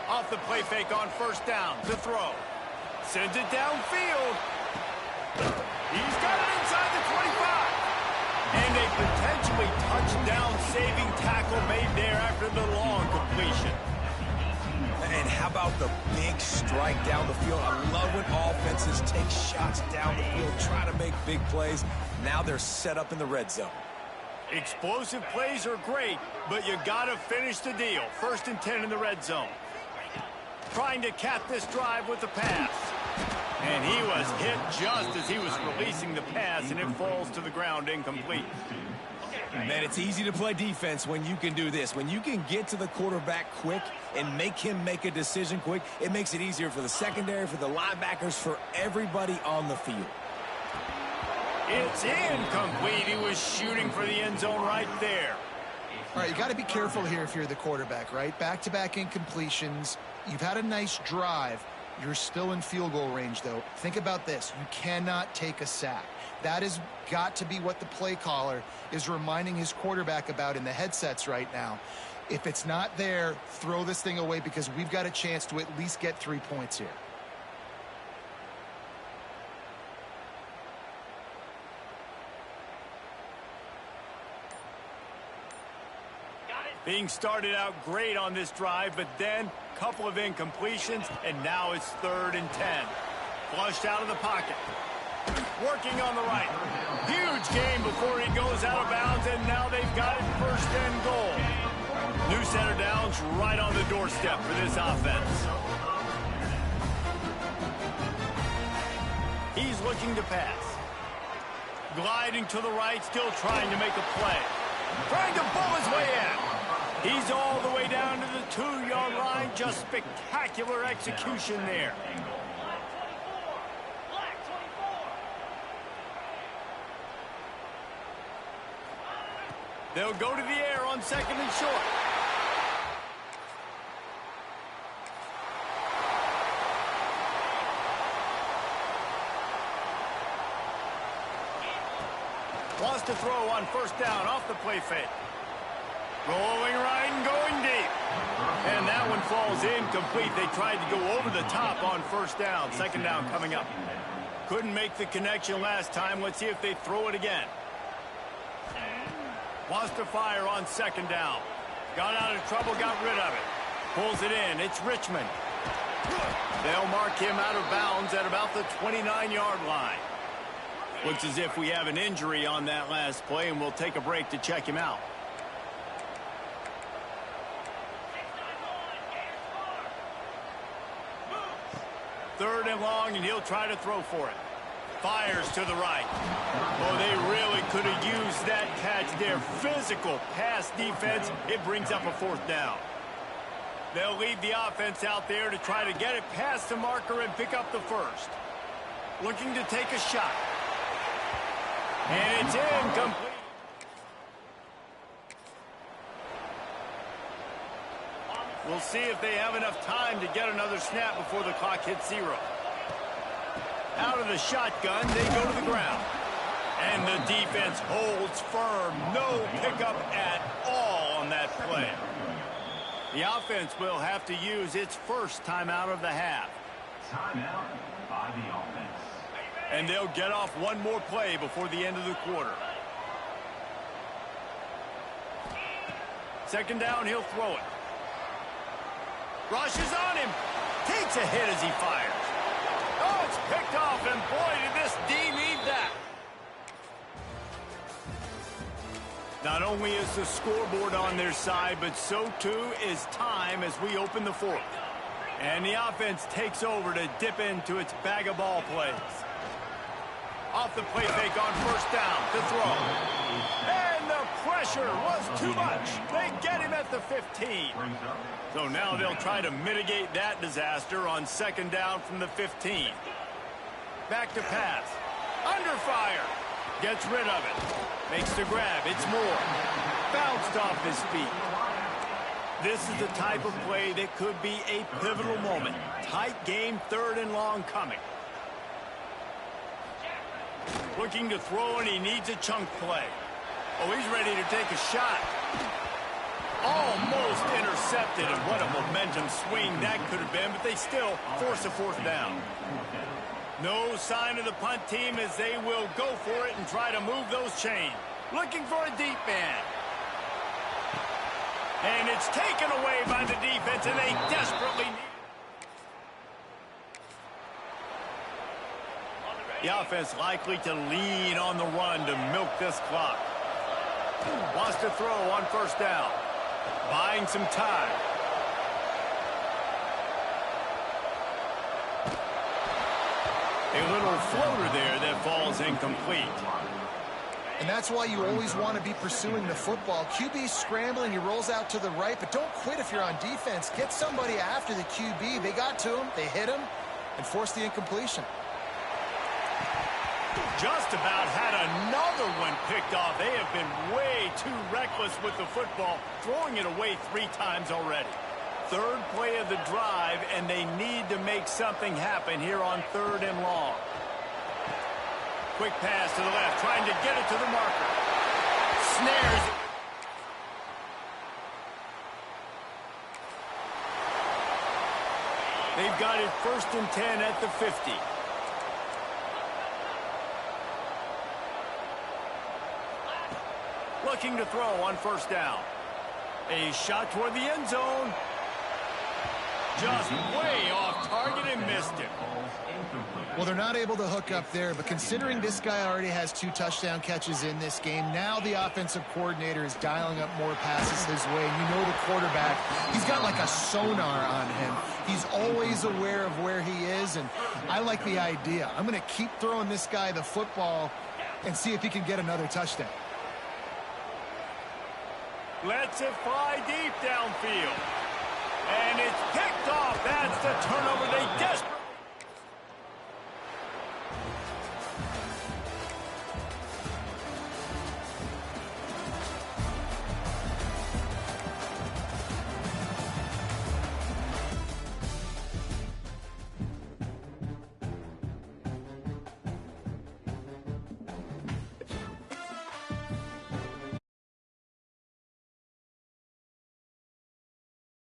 off the play fake on first down to throw. Sends it downfield. He's got it inside the 25. And a potentially touchdown-saving tackle made there after the long completion. And how about the big strike down the field? I love when offenses take shots down the field, try to make big plays. Now they're set up in the red zone. Explosive plays are great, but you got to finish the deal. 1st and 10 in the red zone. trying to cap this drive with the pass. And he was hit just as he was releasing the pass, and it falls to the ground incomplete. Man, it's easy to play defense when you can do this. When you can get to the quarterback quick and make him make a decision quick, it makes it easier for the secondary, for the linebackers, for everybody on the field. It's incomplete. He was shooting for the end zone right there. All right, you got to be careful here if you're the quarterback, right? Back-to-back incompletions. You've had a nice drive. You're still in field goal range, though. Think about this. You cannot take a sack. That has got to be what the play caller is reminding his quarterback about in the headsets right now. If it's not there, throw this thing away because we've got a chance to at least get 3 points here. Being started out great on this drive, but then a couple of incompletions, and now it's 3rd and 10. Flushed out of the pocket. Working on the right. Huge gain before he goes out of bounds, and now they've got it 1st and goal. New center downs right on the doorstep for this offense. He's looking to pass. Gliding to the right, still trying to make a play. Trying to bull his way in. He's all the way down to the 2-yard line. Just spectacular execution there. They'll go to the air on 2nd and short. Wants to throw on 1st down off the play fake. Rolling right and going deep. And that one falls incomplete. They tried to go over the top on 1st down. 2nd down coming up. Couldn't make the connection last time. Let's see if they throw it again. Wants to fire on 2nd down. Got out of trouble, got rid of it. Pulls it in. It's Richmond. They'll mark him out of bounds at about the 29-yard line. Looks as if we have an injury on that last play, and we'll take a break to check him out. Third and long, and he'll try to throw for it. Fires to the right. Oh, they really could have used that catch there. Physical pass defense. It brings up a 4th down. They'll leave the offense out there to try to get it past the marker and pick up the 1st. Looking to take a shot. And it's incomplete. We'll see if they have enough time to get another snap before the clock hits 0. Out of the shotgun, they go to the ground. And the defense holds firm. No pickup at all on that play. The offense will have to use its 1st timeout of the half. Timeout by the offense. And they'll get off one more play before the end of the quarter. 2nd down, he'll throw it. Rushes on him. Takes a hit as he fires. Oh, it's picked off, and boy, did this D need that. Not only is the scoreboard on their side, but so too is time as we open the 4th. And the offense takes over to dip into its bag of ball plays. Off the play fake on 1st down to throw. And the pressure was too much. They get him at the 15. So now they'll try to mitigate that disaster on 2nd down from the 15. Back to pass. Under fire. Gets rid of it. Makes the grab. It's Moore. Bounced off his feet. This is the type of play that could be a pivotal moment. Tight game, 3rd and long coming. Looking to throw, and he needs a chunk play. Oh, he's ready to take a shot. Almost intercepted, and what a momentum swing that could have been, but they still force a 4th down. No sign of the punt team as they will go for it and try to move those chains. Looking for a deep man. And it's taken away by the defense, and they desperately need it. The offense likely to lean on the run to milk this clock. Wants to throw on 1st down. Buying some time. A little floater there that falls incomplete. And that's why you always want to be pursuing the football. QB's scrambling, he rolls out to the right, but don't quit if you're on defense. Get somebody after the QB. They got to him, they hit him, and forced the incompletion. Just about had another one picked off. They have been way too reckless with the football, throwing it away 3 times already. Third play of the drive, and they need to make something happen here on 3rd and long. Quick pass to the left, trying to get it to the marker. Snares it. They've got it 1st and 10 at the 50. Looking to throw on 1st down. A shot toward the end zone. Just way off target and missed it. Well, they're not able to hook up there, but considering this guy already has 2 touchdown catches in this game, now the offensive coordinator is dialing up more passes his way. And you know the quarterback, he's got like a sonar on him. He's always aware of where he is, and I like the idea. I'm going to keep throwing this guy the football and see if he can get another touchdown. Lets it fly deep downfield. And it's picked off. That's the turnover they desperately